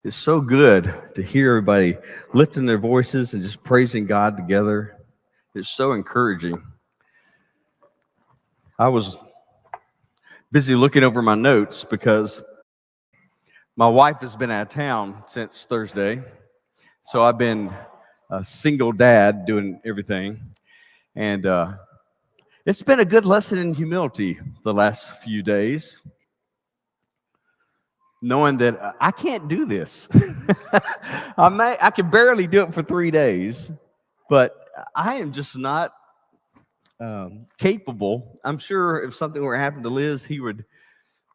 It's so good to hear everybody lifting their voices and just praising God together. It's so encouraging. I was busy looking over my notes because my wife has been out of town since Thursday. So I've been a single dad doing everything. And it's been a good lesson in humility the last few days, knowing that I can't do this. I can barely do it for 3 days, but I am just not capable. I'm sure if something were to happen to Liz, he would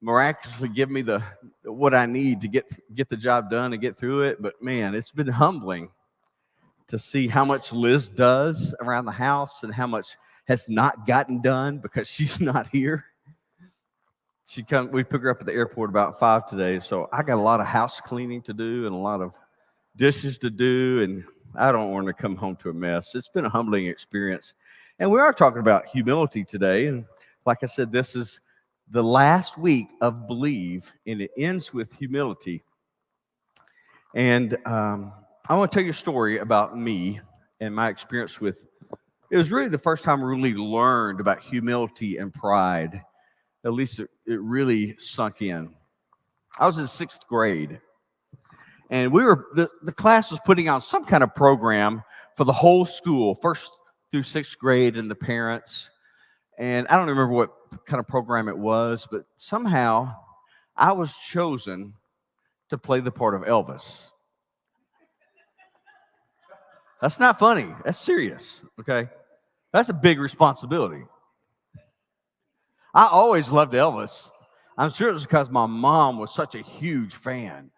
miraculously give me the what I need to get the job done and get through it. But man, it's been humbling to see how much Liz does around the house and how much has not gotten done because she's not here. We pick her up at the airport about 5 today, so I got a lot of house cleaning to do and a lot of dishes to do, and I don't want to come home to a mess. It's been a humbling experience. And we are talking about humility today. And like I said, this is the last week of Believe, and it ends with humility. And I want to tell you a story about me and my experience with it was really the first time I really learned about humility and pride. At least it really sunk in. I was in 6th grade, and the class was putting on some kind of program for the whole school, first through 6th grade, and the parents. And I don't remember what kind of program it was, but somehow I was chosen to play the part of Elvis. That's not funny. That's serious. Okay, that's a big responsibility. I always loved Elvis. I'm sure it was because my mom was such a huge fan.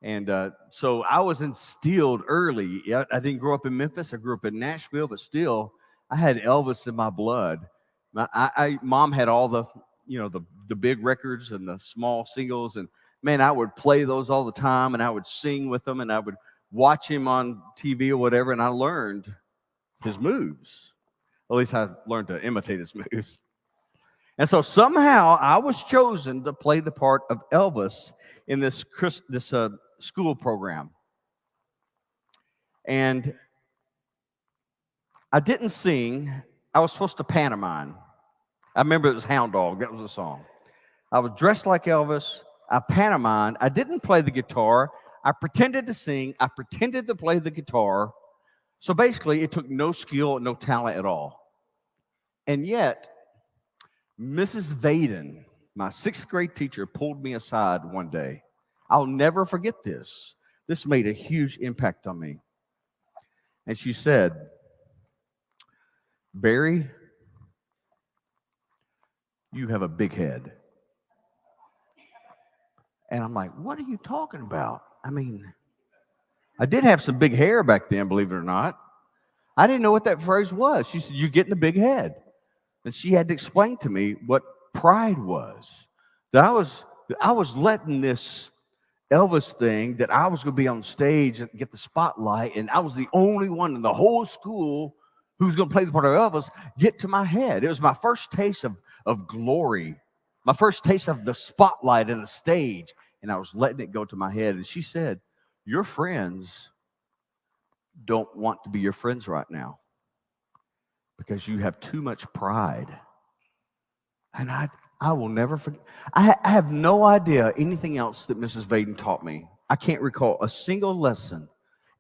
And so I was instilled early. I didn't grow up in Memphis. I grew up in Nashville, but still, I had Elvis in my blood. Mom had all the big records and the small singles, and man, I would play those all the time, and I would sing with them, and I would watch him on TV or whatever, and I learned his moves. At least I learned to imitate his moves. And so somehow I was chosen to play the part of Elvis in this school program. And I didn't sing. I was supposed to pantomime. I remember it was Hound Dog. That was the song. I was dressed like Elvis. I pantomimed. I didn't play the guitar. I pretended to sing. I pretended to play the guitar. So basically, it took no skill, no talent at all. And yet, Mrs. Vaden, my 6th grade teacher, pulled me aside one day. I'll never forget this. This made a huge impact on me. And she said, "Barry, you have a big head." And I'm like, "What are you talking about?" I mean, I did have some big hair back then, believe it or not. I didn't know what that phrase was. She said, "You're getting a big head." And she had to explain to me what pride was. That I was letting this Elvis thing, that I was going to be on stage and get the spotlight, and I was the only one in the whole school who was going to play the part of Elvis, get to my head. It was my first taste of glory, my first taste of the spotlight and the stage, and I was letting it go to my head. And she said, "Your friends don't want to be your friends right now because you have too much pride." And I will never forget. I have no idea anything else that Mrs. Vaden taught me. I can't recall a single lesson,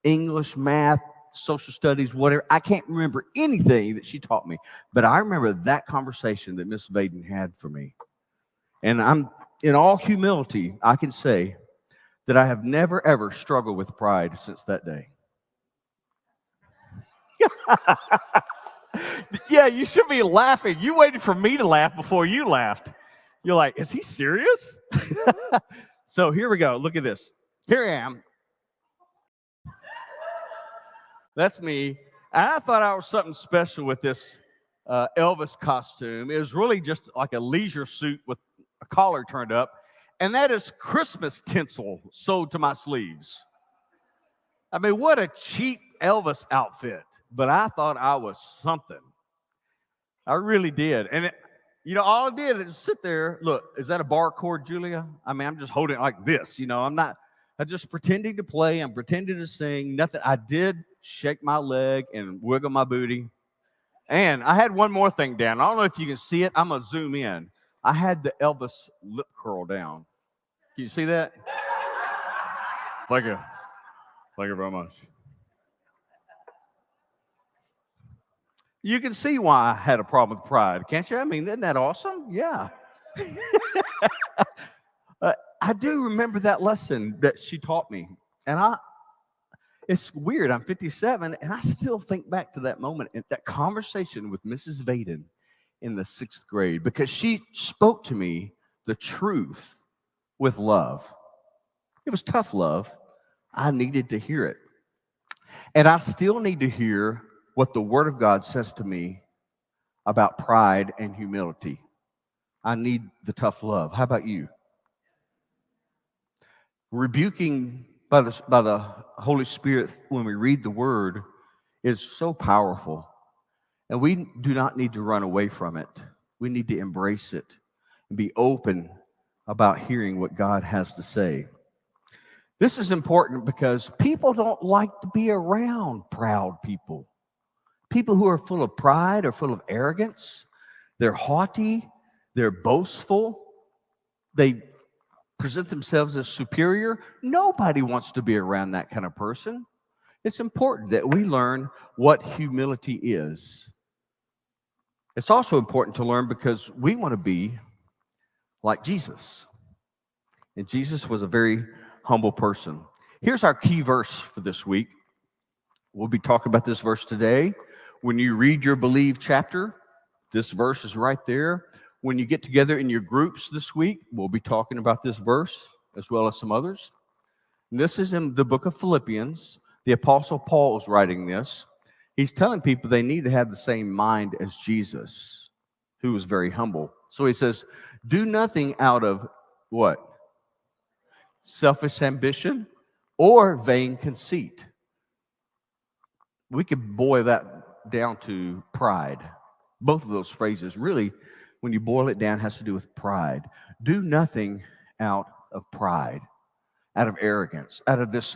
English, math, social studies, whatever. I can't remember anything that she taught me. But I remember that conversation that Miss Vaden had for me. And I'm in all humility, I can say that I have never ever struggled with pride since that day. Yeah, you should be laughing. You waited for me to laugh before you laughed. You're like, "Is he serious?" So here we go. Look at this. Here I am. That's me. And I thought I was something special with this Elvis costume. It was really just like a leisure suit with a collar turned up. And that is Christmas tinsel sewed to my sleeves. I mean, what a cheap Elvis outfit. But I thought I was something. I really did. And all I did is sit there. Look, is that a bar cord, Julia? I mean, I'm just holding it like this. I'm not. I just pretending to play. I'm pretending to sing. Nothing. I did shake my leg and wiggle my booty. And I had one more thing down. I don't know if you can see it. I'm going to zoom in. I had the Elvis lip curl down. Can you see that? Thank you. Thank you very much. You can see why I had a problem with pride, can't you? I mean, isn't that awesome? Yeah. I do remember that lesson that she taught me. And it's weird. I'm 57, and I still think back to that moment, that conversation with Mrs. Vaden in the 6th grade, because she spoke to me the truth with love. It was tough love. I needed to hear it. And I still need to hear what the Word of God says to me about pride and humility. I need the tough love. How about you? Rebuking by the Holy Spirit when we read the Word is so powerful. And we do not need to run away from it. We need to embrace it and be open about hearing what God has to say. This is important because people don't like to be around proud people. People who are full of pride or full of arrogance. They're haughty. They're boastful. They present themselves as superior. Nobody wants to be around that kind of person. It's important that we learn what humility is. It's also important to learn because we want to be like Jesus. And Jesus was a very humble person. Here's our key verse for this week. We'll be talking about this verse today. When you read your Believe chapter, this verse is right there. When you get together in your groups this week, we'll be talking about this verse as well as some others. And this is in the book of Philippians. The Apostle Paul is writing this. He's telling people they need to have the same mind as Jesus, who was very humble. So he says, do nothing out of what? Selfish ambition or vain conceit. We could boil that down to pride. Both of those phrases really, when you boil it down, has to do with pride. Do nothing out of pride, out of arrogance, out of this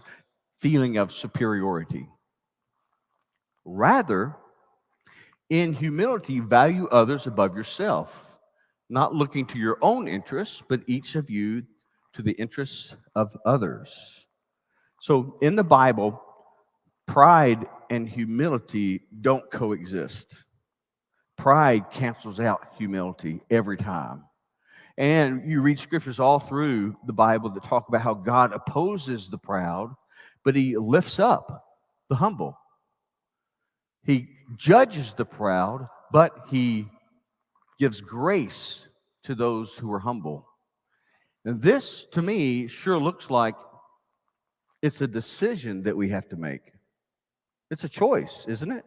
feeling of superiority. Rather, in humility, value others above yourself, not looking to your own interests, but each of you to the interests of others. So in the Bible, pride and humility don't coexist. Pride cancels out humility every time. And you read scriptures all through the Bible that talk about how God opposes the proud, but he lifts up the humble. He judges the proud, but he gives grace to those who are humble. And this, to me, sure looks like it's a decision that we have to make. It's a choice, isn't it?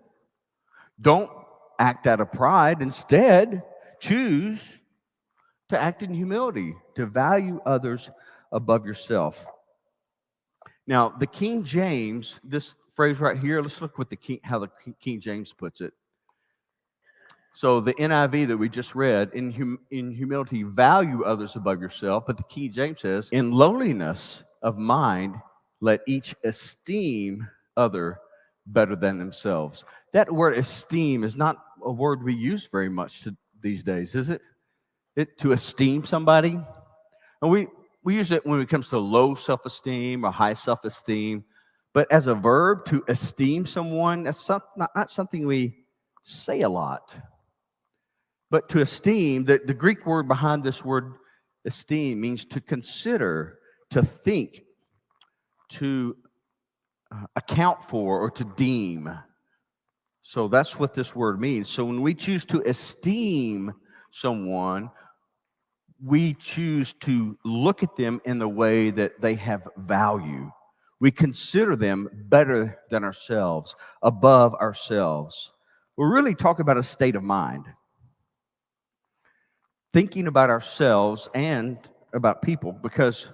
Don't act out of pride. Instead, choose to act in humility, to value others above yourself. Now, the King James, this phrase right here, let's look what how the King James puts it. So the NIV that we just read, in humility, value others above yourself. But the King James says, in lowliness of mind, let each esteem other better than themselves. That word esteem is not a word we use very much these days, is it? To esteem somebody. And we use it when it comes to low self-esteem or high self-esteem. But as a verb, to esteem someone, that's not something we say a lot. But to esteem, the Greek word behind this word esteem means to consider, to think, to account for, or to deem. So that's what this word means. So when we choose to esteem someone, we choose to look at them in the way that they have value. We consider them better than ourselves, above ourselves. We're really talking about a state of mind. Thinking about ourselves and about people, because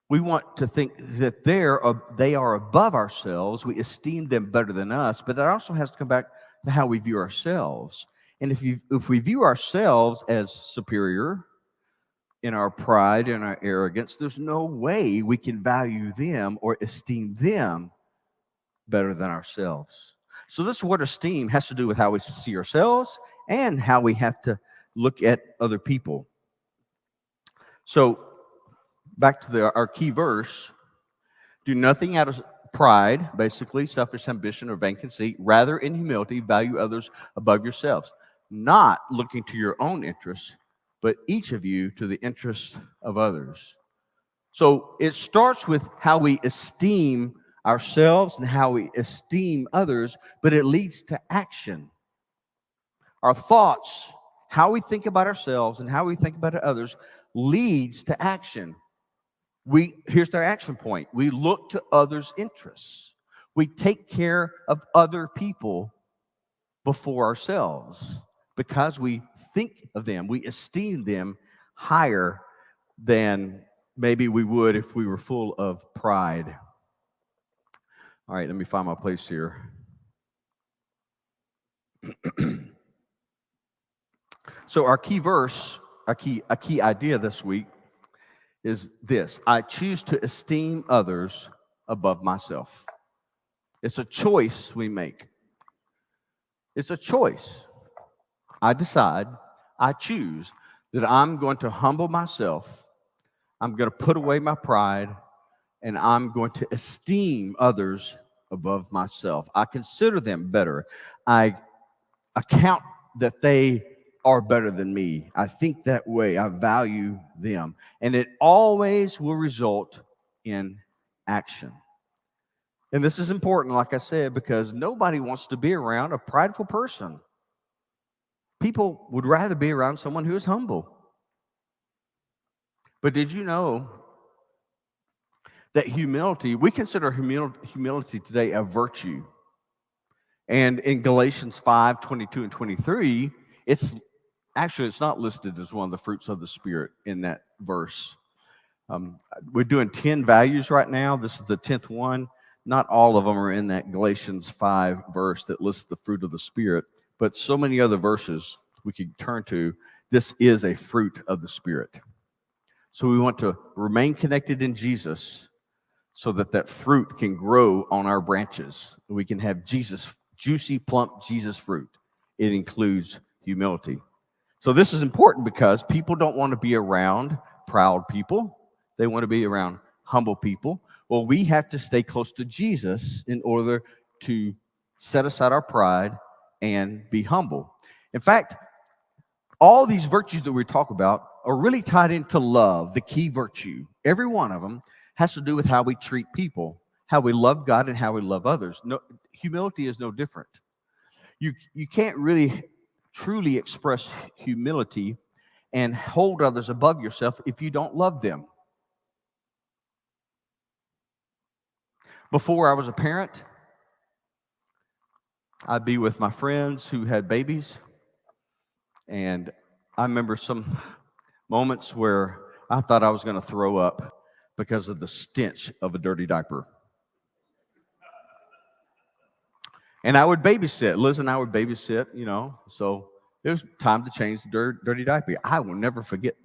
we want to think that they are above ourselves. We esteem them better than us, but that also has to come back to how we view ourselves. And if we view ourselves as superior, in our pride and our arrogance, there's no way we can value them or esteem them better than ourselves. So this word esteem has to do with how we see ourselves and how we have to look at other people. So back to our key verse, do nothing out of pride, basically selfish ambition or vain conceit. Rather, in humility, value others above yourselves, not looking to your own interests, but each of you to the interest of others. So it starts with how we esteem ourselves and how we esteem others, but it leads to action. Our thoughts, how we think about ourselves and how we think about others, leads to action. Here's their action point. We look to others' interests. We take care of other people before ourselves because we think of them. We esteem them higher than maybe we would if we were full of pride. All right, let me find my place here. So our key verse, a key idea this week is this: I choose to esteem others above myself. It's a choice we make. It's a choice. I decide, I choose that I'm going to humble myself. I'm going to put away my pride, and I'm going to esteem others above myself. I consider them better. I account that they are better than me. I think that way. I value them. And it always will result in action. And this is important, like I said, because nobody wants to be around a prideful person. People would rather be around someone who is humble. But did you know that humility, we consider humility today a virtue? And in Galatians 5:22 and 23, it's not listed as one of the fruits of the Spirit in that verse. We're doing 10 values right now. This is the 10th one. Not all of them are in that Galatians 5 verse that lists the fruit of the Spirit, but so many other verses we could turn to. This is a fruit of the Spirit. So we want to remain connected in Jesus so that that fruit can grow on our branches. We can have Jesus, juicy, plump Jesus fruit. It includes humility. So this is important because people don't want to be around proud people. They want to be around humble people. Well, we have to stay close to Jesus in order to set aside our pride and be humble. In fact, all these virtues that we talk about are really tied into love, the key virtue. Every one of them has to do with how we treat people, how we love God, and how we love others. No, humility is no different. You can't really truly express humility and hold others above yourself if you don't love them. Before I was a parent, I'd be with my friends who had babies, and I remember some moments where I thought I was going to throw up because of the stench of a dirty diaper. And I would babysit. Liz and I would babysit, so it was time to change the dirty diaper. I will never forget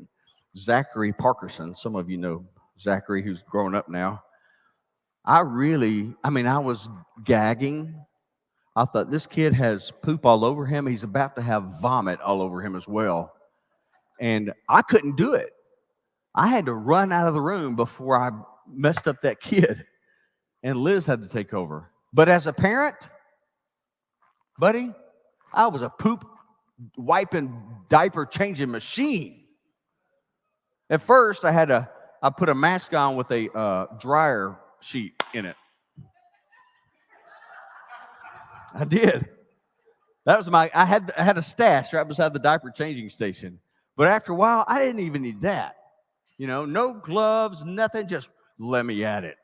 Zachary Parkerson. Some of you know Zachary, who's grown up now. I was gagging. I thought, this kid has poop all over him. He's about to have vomit all over him as well. And I couldn't do it. I had to run out of the room before I messed up that kid. And Liz had to take over. But as a parent, buddy, I was a poop wiping diaper changing machine. At first, I put a mask on with a dryer sheet in it. I did. That was I had a stash right beside the diaper changing station. But after a while, I didn't even need that. No gloves, nothing, just let me at it.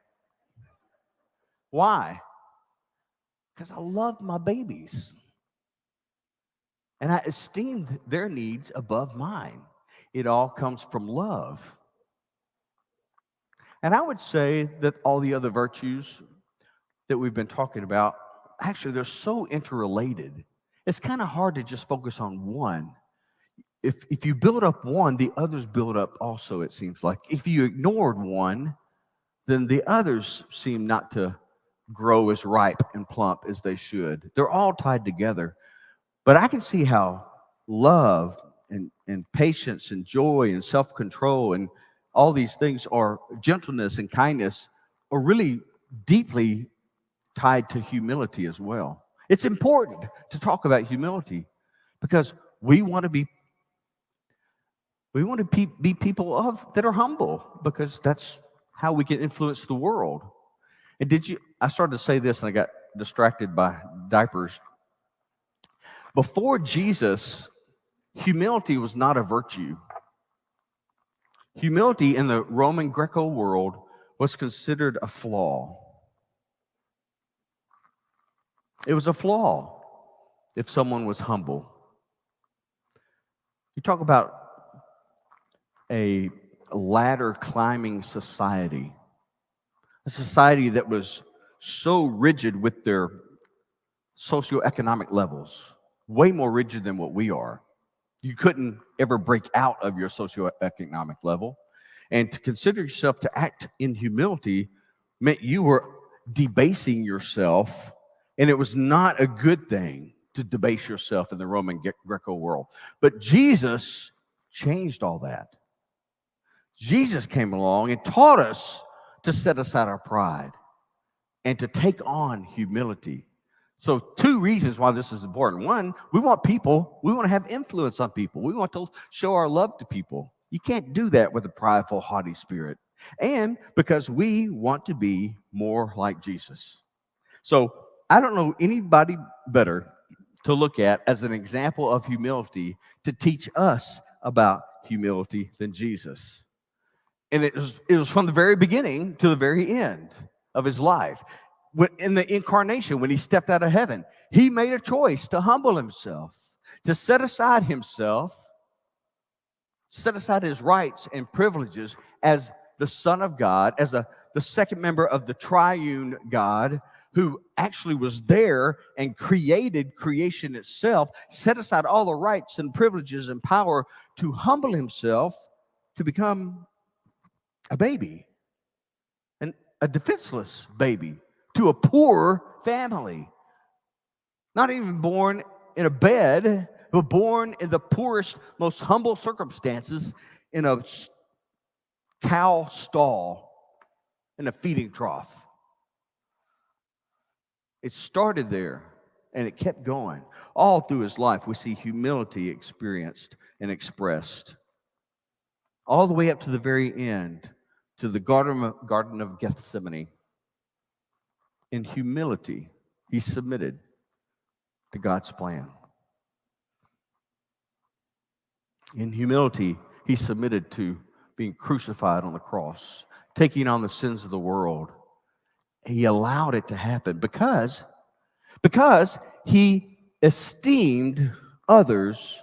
Why? Because I love my babies. And I esteemed their needs above mine. It all comes from love. And I would say that all the other virtues that we've been talking about, actually, they're so interrelated. It's kind of hard to just focus on one. if you build up one, the others build up also, it seems like. If you ignored one, then the others seem not to grow as ripe and plump as they should. They're all tied together. But I can see how love and patience and joy and self-control and all these things, are gentleness and kindness, are really deeply tied to humility as well. It's important to talk about humility because we want to be be people that are humble, because that's how we can influence the world. And I started to say this and I got distracted by diapers. Before Jesus, humility was not a virtue. Humility in the Roman Greco world was considered a flaw. It was a flaw if someone was humble. You talk about a ladder climbing society, a society that was so rigid with their socioeconomic levels, way more rigid than what we are. You couldn't ever break out of your socioeconomic level. And to consider yourself to act in humility meant you were debasing yourself, and it was not a good thing to debase yourself in the Roman Greco world. But Jesus changed all that. Jesus came along and taught us to set aside our pride and to take on humility. So 2 reasons why this is important. One, we want to have influence on people. We want to show our love to people. You can't do that with a prideful, haughty spirit. And because we want to be more like Jesus. So I don't know anybody better to look at as an example of humility to teach us about humility than Jesus. And it was from the very beginning to the very end of his life. In the incarnation, when he stepped out of heaven, he made a choice to humble himself, to set aside himself, set aside his rights and privileges as the Son of God, as the second member of the triune God, who actually was there and created creation itself, set aside all the rights and privileges and power to humble himself to become a baby, and a defenseless baby, to a poor family. Not even born in a bed, but born in the poorest, most humble circumstances, in a cow stall, in a feeding trough. It started there, and it kept going. All through his life, we see humility experienced and expressed. All the way up to the very end, to the Garden of Gethsemane. In humility, he submitted to God's plan. In humility, he submitted to being crucified on the cross, taking on the sins of the world. He allowed it to happen because he esteemed others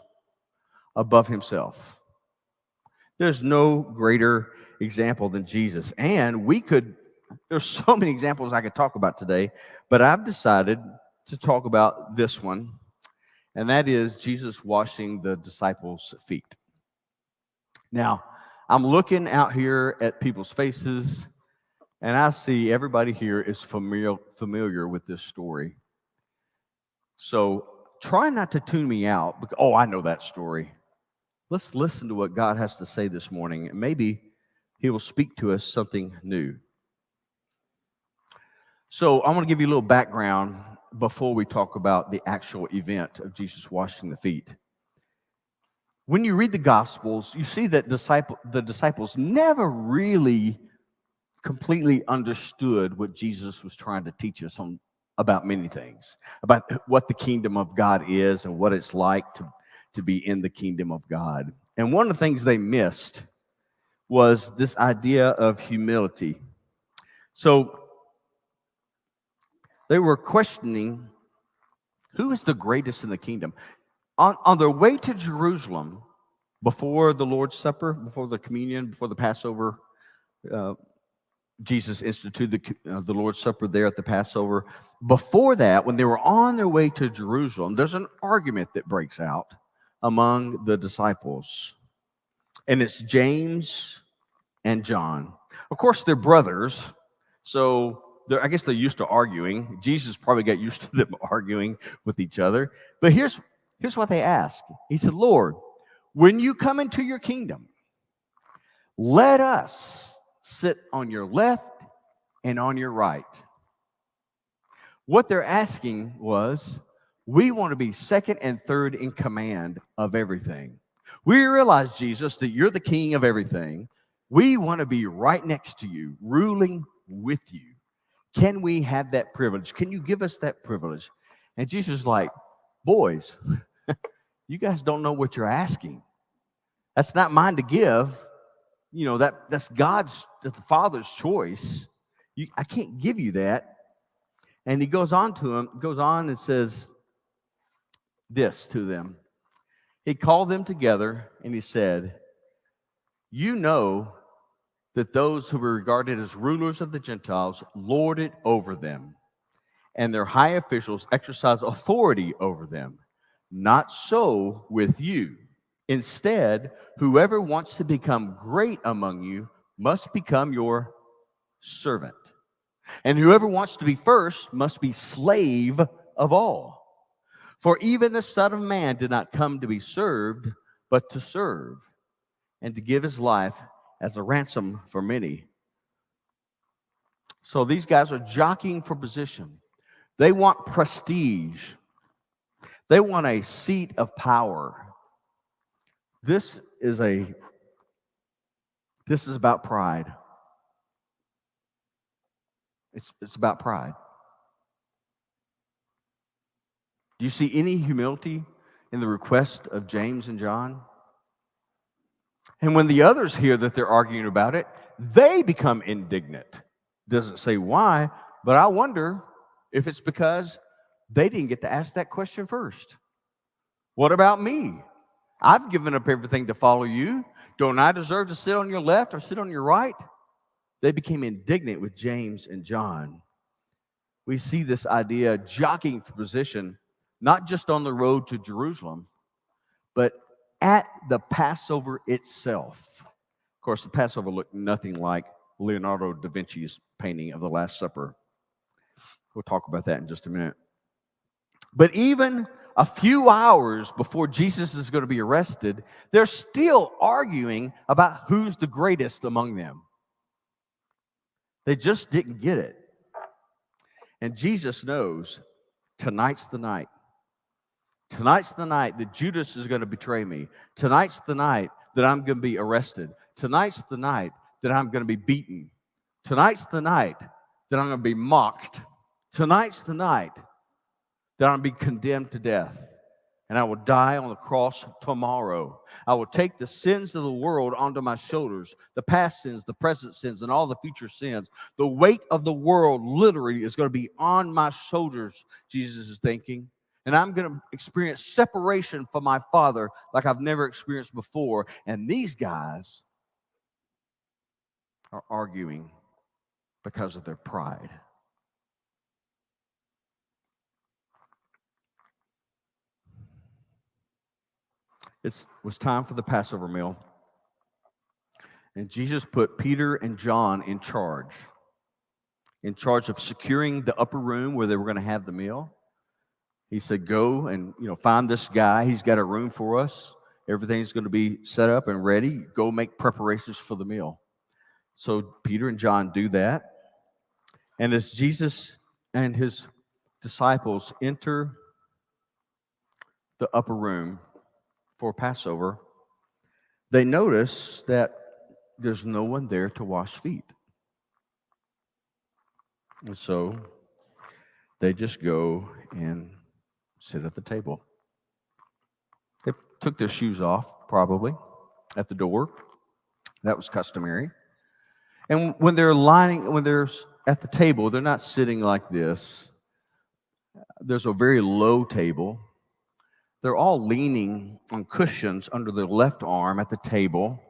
above himself. There's no greater example than Jesus. And there's so many examples I could talk about today, but I've decided to talk about this one, and that is Jesus washing the disciples' feet. Now, I'm looking out here at people's faces, and I see everybody here is familiar with this story. So try not to tune me out, because, I know that story. Let's listen to what God has to say this morning, and maybe he will speak to us something new. So I want to give you a little background before we talk about the actual event of Jesus washing the feet. When you read the Gospels, you see that the disciples never really completely understood what Jesus was trying to teach us about many things, about what the kingdom of God is and what it's like to be in the kingdom of God. And one of the things they missed was this idea of humility. So they were questioning, who is the greatest in the kingdom? On their way to Jerusalem, before the Lord's Supper, before the communion, before the Passover, Jesus instituted the Lord's Supper there at the Passover. Before that, when they were on their way to Jerusalem, there's an argument that breaks out among the disciples. And it's James and John. Of course, they're brothers, so I guess they're used to arguing. Jesus probably got used to them arguing with each other. But here's what they asked. He said, Lord, when you come into your kingdom, let us sit on your left and on your right. What they're asking was, we want to be second and third in command of everything. We realize, Jesus, that you're the king of everything. We want to be right next to you, ruling with you. Can we have that privilege? Can you give us that privilege? And Jesus is like, boys, you guys don't know what you're asking. That's not mine to give. You know, that's the Father's choice. I can't give you that. And he goes on and says this to them. He called them together and he said, you know that those who were regarded as rulers of the Gentiles lord it over them, and their high officials exercise authority over them. Not so with you. Instead, whoever wants to become great among you must become your servant. And whoever wants to be first must be slave of all. For even the Son of Man did not come to be served, but to serve, and to give his life as a ransom for many. So these guys are jockeying for position. They want prestige. They want a seat of power. This is about pride. It's about pride. Do you see any humility in the request of James and John? And when the others hear that they're arguing about it, they become indignant. Doesn't say why, but I wonder if it's because they didn't get to ask that question first. What about me? I've given up everything to follow you. Don't I deserve to sit on your left or sit on your right? They became indignant with James and John. We see this idea jockeying for position, not just on the road to Jerusalem, but at the Passover itself. Of course, the Passover looked nothing like Leonardo da Vinci's painting of the Last Supper. We'll talk about that in just a minute. But even a few hours before Jesus is going to be arrested, they're still arguing about who's the greatest among them. They just didn't get it. And Jesus knows tonight's the night. Tonight's the night that Judas is going to betray me. Tonight's the night that I'm going to be arrested. Tonight's the night that I'm going to be beaten. Tonight's the night that I'm going to be mocked. Tonight's the night that I'm going to be condemned to death. And I will die on the cross tomorrow. I will take the sins of the world onto my shoulders, the past sins, the present sins, and all the future sins. The weight of the world literally is going to be on my shoulders, Jesus is thinking. And I'm going to experience separation from my Father like I've never experienced before. And these guys are arguing because of their pride. It was time for the Passover meal. And Jesus put Peter and John in charge of securing the upper room where they were going to have the meal. He said, go and find this guy. He's got a room for us. Everything's going to be set up and ready. Go make preparations for the meal. So Peter and John do that. And as Jesus and his disciples enter the upper room for Passover, they notice that there's no one there to wash feet. And so they just go and sit at the table. They took their shoes off, probably, at the door. That was customary. And when they're at the table, they're not sitting like this. There's a very low table. They're all leaning on cushions under their left arm at the table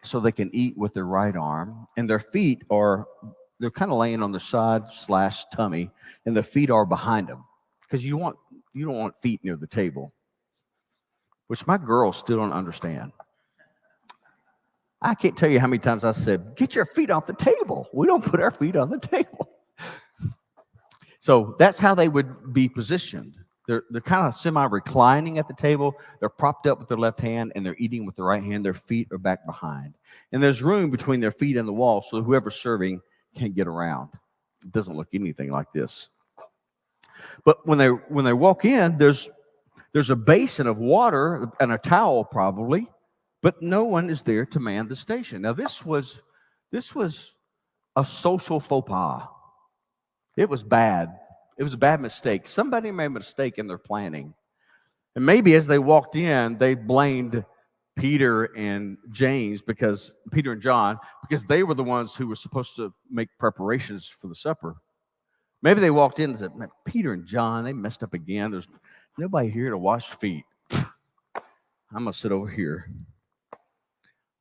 so they can eat with their right arm. And their feet they're kind of laying on the side/tummy, and the feet are behind them because you don't want feet near the table. which my girls still don't understand. I can't tell you how many times I said, get your feet off the table. We don't put our feet on the table. So that's how they would be positioned. They're kind of semi-reclining at the table. They're propped up with their left hand, and they're eating with the right hand. Their feet are back behind. And there's room between their feet and the wall, so whoever's serving can get around. It doesn't look anything like this. But when they walk in, there's a basin of water and a towel probably, but no one is there to man the station. Now this was a social faux pas. It was bad. It was a bad mistake. Somebody made a mistake in their planning. And maybe as they walked in, they blamed Peter and John because they were the ones who were supposed to make preparations for the supper. Maybe they walked in and said, man, Peter and John, they messed up again. There's nobody here to wash feet. I'm going to sit over here.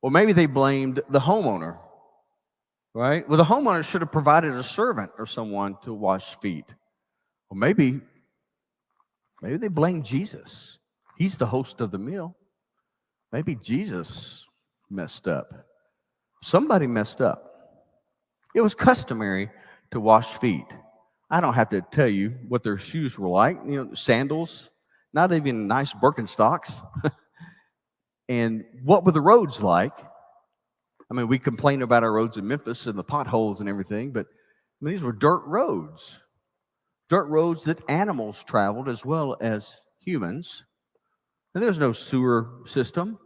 Or maybe they blamed the homeowner, right? Well, the homeowner should have provided a servant or someone to wash feet. Or maybe they blamed Jesus. He's the host of the meal. Maybe Jesus messed up. Somebody messed up. It was customary to wash feet. I don't have to tell you what their shoes were like. Sandals, not even nice Birkenstocks. And what were the roads like? I mean, we complain about our roads in Memphis and the potholes and everything, but these were dirt roads that animals traveled as well as humans. And there's no sewer system.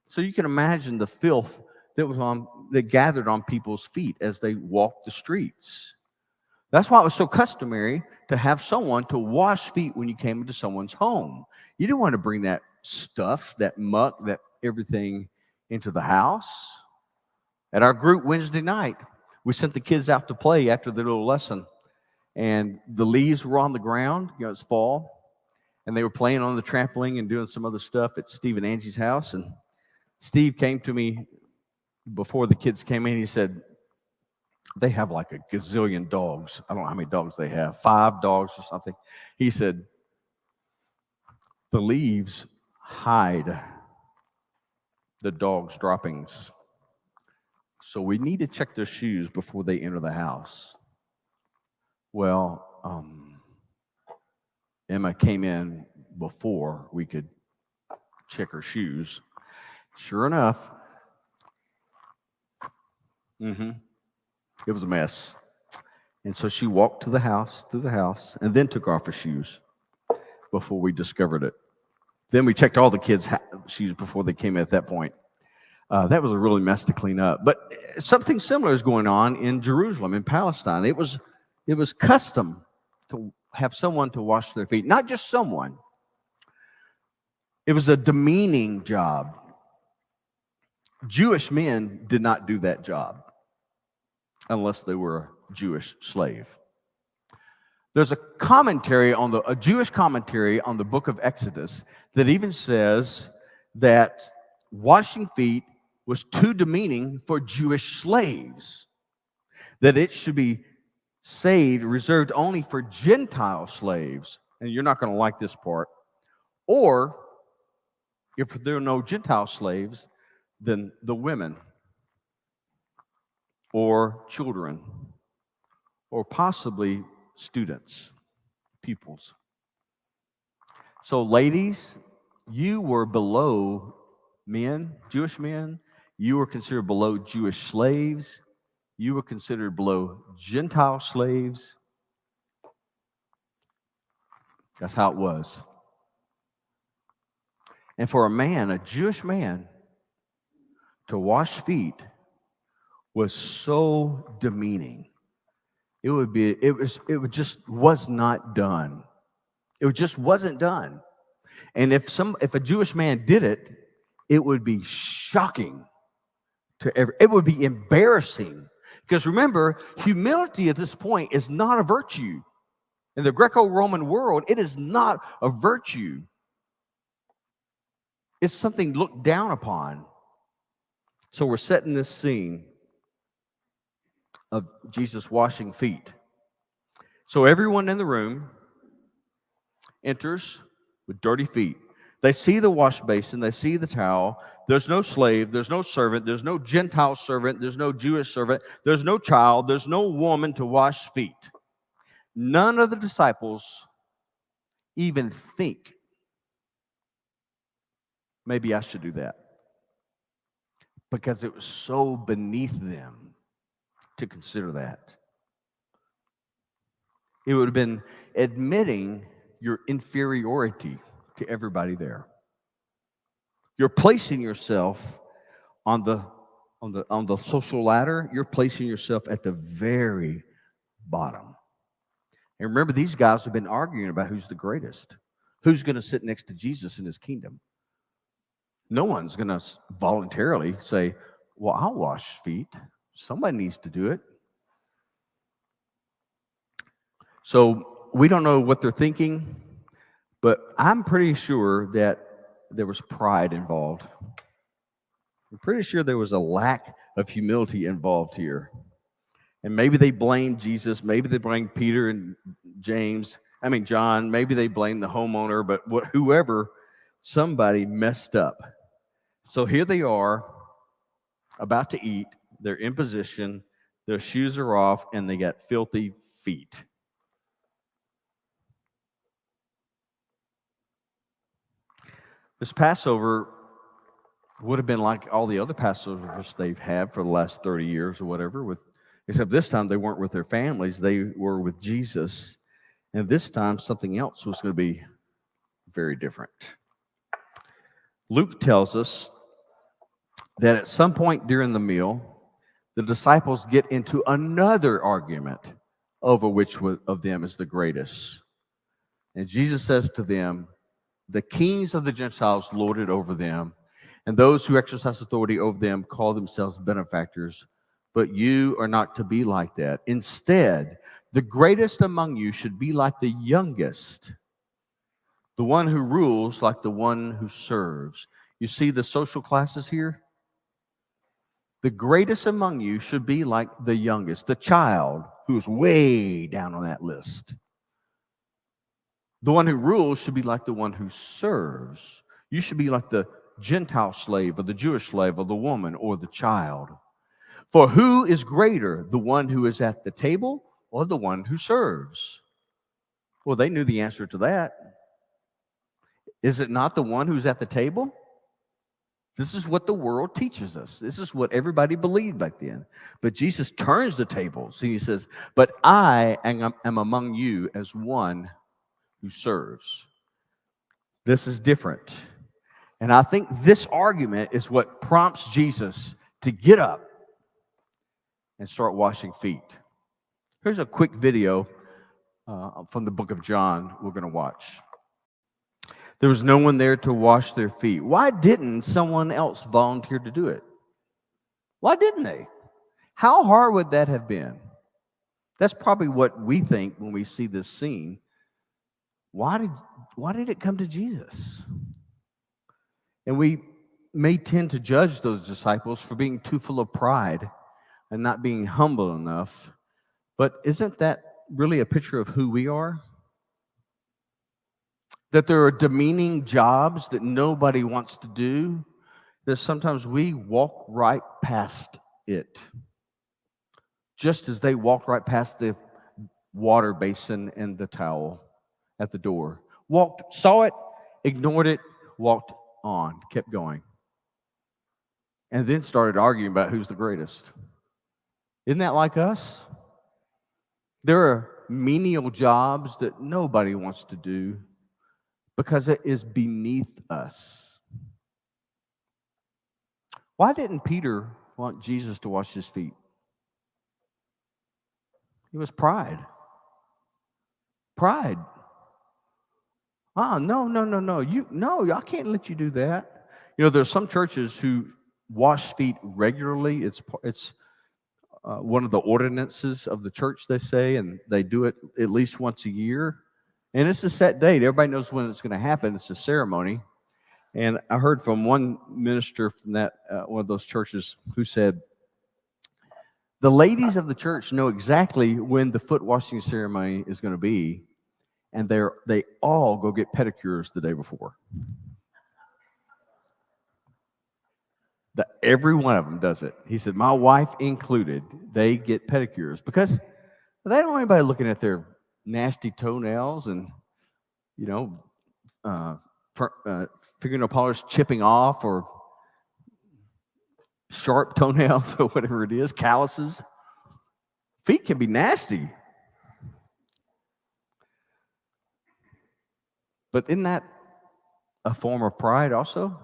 So you can imagine the filth that gathered on people's feet as they walked the streets. That's why it was so customary to have someone to wash feet when you came into someone's home. You didn't want to bring that stuff, that muck, that everything into the house. At our group Wednesday night, we sent the kids out to play after their little lesson. And the leaves were on the ground. It's fall. And they were playing on the trampoline and doing some other stuff at Steve and Angie's house. And Steve came to me before the kids came in. He said, they have like a gazillion dogs. I don't know how many dogs they have, 5 dogs or something. He said, the leaves hide the dogs' droppings. So we need to check their shoes before they enter the house. Well, Emma came in before we could check her shoes. Sure enough, it was a mess. And so she walked through the house, and then took off her shoes before we discovered it. Then we checked all the kids' shoes before they came in at that point. That was a really mess to clean up. But something similar is going on in Jerusalem, in Palestine. It was custom to have someone to wash their feet. Not just someone. It was a demeaning job. Jewish men did not do that job unless they were a Jewish slave. There's a Jewish commentary on the book of Exodus that even says that washing feet was too demeaning for Jewish slaves, that it should be reserved only for Gentile slaves. And you're not going to like this part. Or if there are no Gentile slaves, then the women or children or possibly students, pupils. So ladies, you were below men, Jewish men. You were considered below Jewish slaves. You were considered below Gentile slaves. That's how it was. And for a Jewish man, to wash feet was so demeaning. It just was not done. It just wasn't done. And if a Jewish man did it, it would be shocking it would be embarrassing. Because remember, humility at this point is not a virtue. In the Greco-Roman world, it is not a virtue. It's something looked down upon. So we're setting this scene of Jesus washing feet. So everyone in the room enters with dirty feet. They see the wash basin, they see the towel. There's no slave, there's no servant, there's no Gentile servant, there's no Jewish servant, there's no child, there's no woman to wash feet. None of the disciples even think, maybe I should do that, because it was so beneath them to consider that. It would have been admitting your inferiority to everybody there. You're placing yourself on the social ladder. You're placing yourself at the very bottom. And remember, these guys have been arguing about who's the greatest, who's going to sit next to Jesus in his kingdom. No one's going to voluntarily say, well, I'll wash feet. Somebody needs to do it. So we don't know what they're thinking, but I'm pretty sure that there was pride involved. I'm pretty sure there was a lack of humility involved here. And maybe they blamed Jesus. Maybe they blamed Peter and John. Maybe they blamed the homeowner, but whoever, somebody messed up. So here they are, about to eat. They're in position. Their shoes are off, and they got filthy feet. This Passover would have been like all the other Passovers they've had for the last 30 years or whatever, except this time they weren't with their families. They were with Jesus. And this time something else was going to be very different. Luke tells us that at some point during the meal, the disciples get into another argument over which of them is the greatest. And Jesus says to them, the kings of the Gentiles lord it over them, and those who exercise authority over them call themselves benefactors. But you are not to be like that. Instead, the greatest among you should be like the youngest, the one who rules like the one who serves. You see the social classes here? The greatest among you should be like the youngest, the child who's way down on that list. The one who rules should be like the one who serves. You should be like the Gentile slave or the Jewish slave or the woman or the child. For who is greater, the one who is at the table or the one who serves? Well, they knew the answer to that. Is it not the one who's at the table? This is what the world teaches us. This is what everybody believed back then. But Jesus turns the tables. He says, but I am among you as one who serves. This is different. And I think this argument is what prompts Jesus to get up and start washing feet. Here's a quick video from the book of John we're going to watch. There was no one there to wash their feet. Why didn't someone else volunteer to do it? Why didn't they? How hard would that have been? That's probably what we think when we see this scene. Why did it come to Jesus? And we may tend to judge those disciples for being too full of pride and not being humble enough. But isn't that really a picture of who we are? That there are demeaning jobs that nobody wants to do, that sometimes we walk right past it. Just as they walked right past the water basin and the towel at the door. Saw it, ignored it, walked on, kept going. And then started arguing about who's the greatest. Isn't that like us? There are menial jobs that nobody wants to do because it is beneath us. Why didn't Peter want Jesus to wash his feet? It was pride. Pride. No. I can't let you do that. You know, there's some churches who wash feet regularly. It's one of the ordinances of the church, they say, and they do it at least once a year. And it's a set date. Everybody knows when it's going to happen. It's a ceremony. And I heard from one minister from that one of those churches who said, the ladies of the church know exactly when the foot washing ceremony is going to be, and they all go get pedicures the day before. Every one of them does it. He said, my wife included, they get pedicures because they don't want anybody looking at their nasty toenails and, you know, uh, fingernail polish chipping off or sharp toenails or whatever it is, calluses. Feet can be nasty. But isn't that a form of pride also?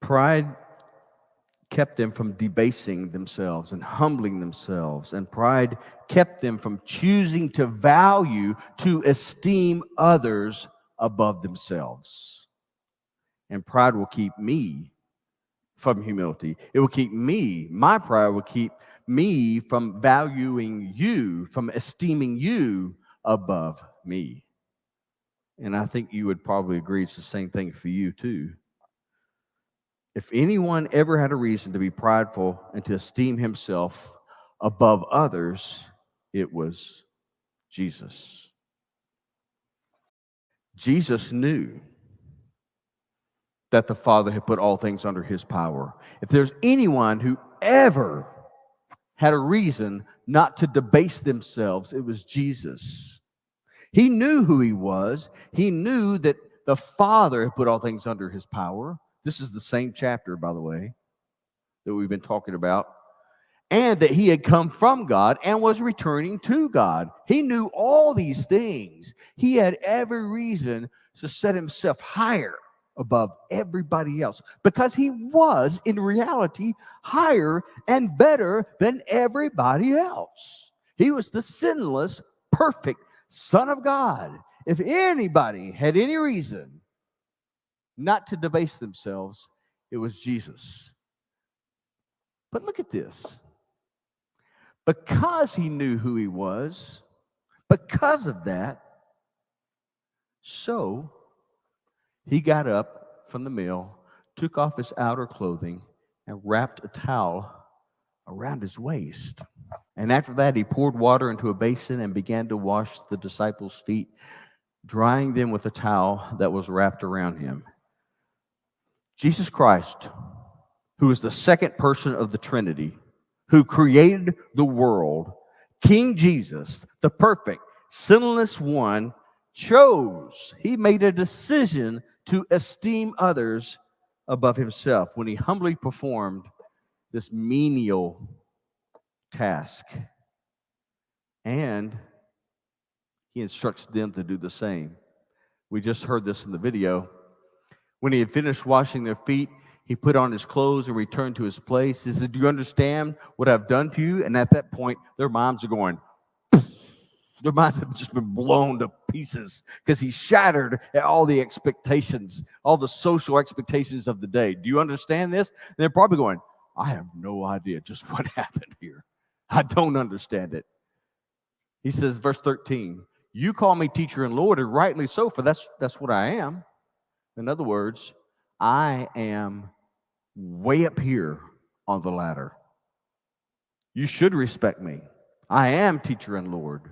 Pride kept them from debasing themselves and humbling themselves. And pride kept them from choosing to value, to esteem others above themselves. And pride will keep me from humility. It will keep me, my pride will keep me from valuing you, from esteeming you above me. And I think you would probably agree it's the same thing for you too. If anyone ever had a reason to be prideful and to esteem himself above others, it was Jesus. Jesus knew that the Father had put all things under his power. If there's anyone who ever had a reason not to debase themselves, it was Jesus. He knew who he was. He knew that the Father had put all things under his power. This is the same chapter, by the way, that we've been talking about. And that he had come from God and was returning to God. He knew all these things. He had every reason to set himself higher above everybody else because he was, in reality, higher and better than everybody else. He was the sinless, perfect Son of God. If anybody had any reason not to debase themselves, it was Jesus. But look at this. Because he knew who he was, because of that, so he got up from the meal, took off his outer clothing, and wrapped a towel around his waist. And after that, he poured water into a basin and began to wash the disciples' feet, drying them with a towel that was wrapped around him. Jesus Christ, who is the second person of the Trinity, who created the world, King Jesus, the perfect, sinless one, he made a decision to esteem others above himself when he humbly performed this menial task. And he instructs them to do the same. We just heard this in the video. When he had finished washing their feet, he put on his clothes and returned to his place. He said, do you understand what I've done to you? And at that point, their minds are going, their minds have just been blown to pieces because he shattered at all the expectations, all the social expectations of the day. Do you understand this? And they're probably going, I have no idea just what happened here. I don't understand it. He says, verse 13, you call me teacher and Lord, and rightly so, for that's what I am. In other words, I am way up here on the ladder. You should respect me. I am teacher and Lord.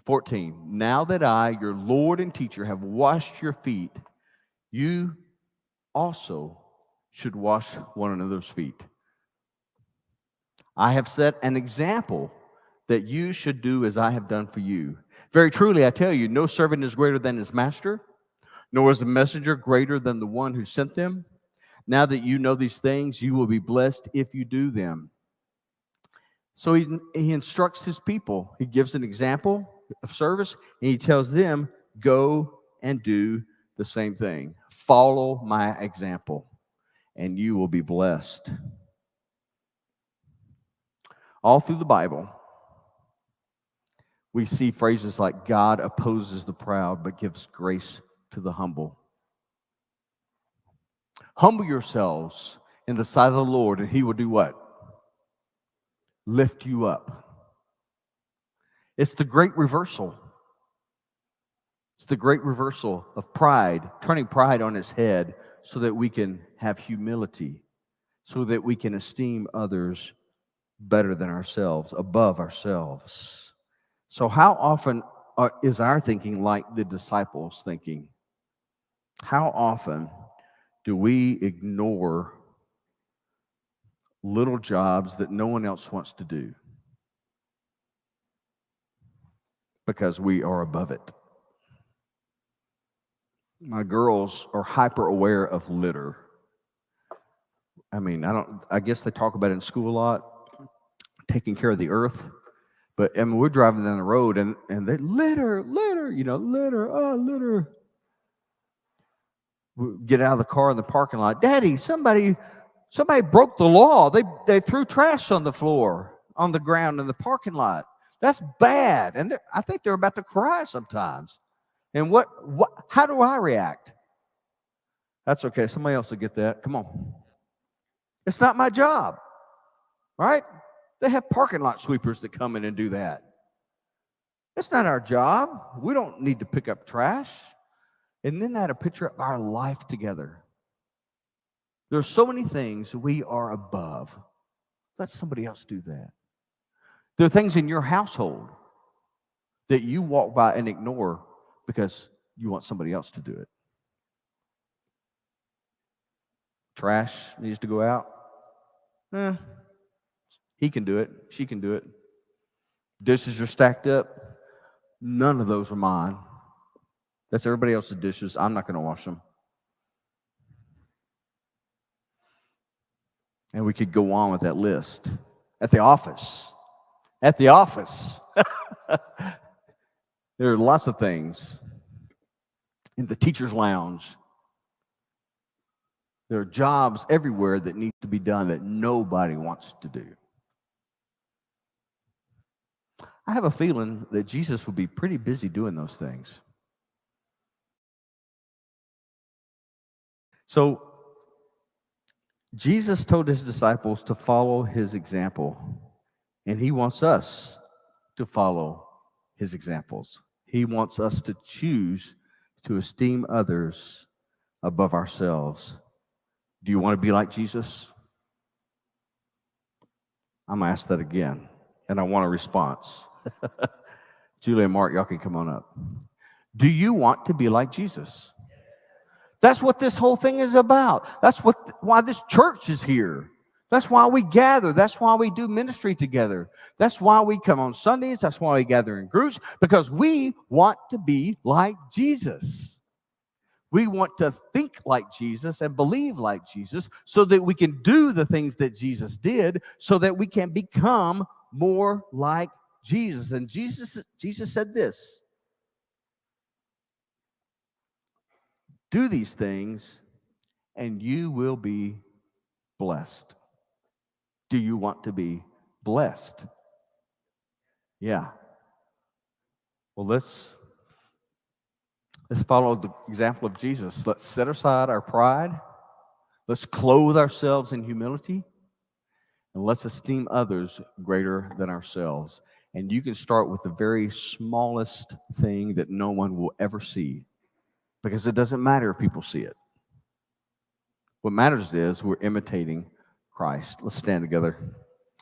14, now that I, your Lord and teacher, have washed your feet, you also should wash one another's feet. I have set an example that you should do as I have done for you. Very truly, I tell you, no servant is greater than his master, nor is a messenger greater than the one who sent them. Now that you know these things, you will be blessed if you do them. So he instructs his people. He gives an example of service, and he tells them, go and do the same thing. Follow my example, and you will be blessed. All through the Bible, we see phrases like God opposes the proud but gives grace to the humble. Humble yourselves in the sight of the Lord, and he will do what? Lift you up. It's the great reversal. It's the great reversal of pride, turning pride on its head so that we can have humility, so that we can esteem others better than ourselves, above ourselves. So how often is our thinking like the disciples' thinking? How often do we ignore little jobs that no one else wants to do because we are above it? My girls are hyper aware of litter. I mean, I guess they talk about it in school a lot, taking care of the earth. But I mean, we're driving down the road and they litter, litter. We get out of the car in the parking lot. Daddy, somebody broke the law. They threw trash on the floor, on the ground in the parking lot. That's bad. And I think they're about to cry sometimes. And what how do I react? That's okay. Somebody else will get that. Come on. It's not my job, right? They have parking lot sweepers that come in and do that. It's not our job. We don't need to pick up trash. And then that a picture of our life together. There's so many things we are above. Let somebody else do that. There are things in your household that you walk by and ignore because you want somebody else to do it. Trash needs to go out. He can do it. She can do it. Dishes are stacked up. None of those are mine. That's everybody else's dishes. I'm not going to wash them. And we could go on with that list. At the office. There are lots of things. In the teacher's lounge. There are jobs everywhere that need to be done that nobody wants to do. I have a feeling that Jesus would be pretty busy doing those things. So, Jesus told his disciples to follow his example, and he wants us to follow his examples. He wants us to choose to esteem others above ourselves. Do you want to be like Jesus? I'm going to ask that again, and I want a response. Julie and Mark, y'all can come on up. Do you want to be like Jesus? That's what this whole thing is about. That's why this church is here. That's why we gather. That's why we do ministry together. That's why we come on Sundays. That's why we gather in groups, because we want to be like Jesus. We want to think like Jesus and believe like Jesus so that we can do the things that Jesus did, so that we can become more like Jesus. And Jesus said this: do these things and you will be blessed. Do you want to be blessed? Yeah. Well, let's follow the example of Jesus. Let's set aside our pride. Let's clothe ourselves in humility. And let's esteem others greater than ourselves. And you can start with the very smallest thing that no one will ever see, because it doesn't matter if people see it. What matters is we're imitating Christ. Let's stand together.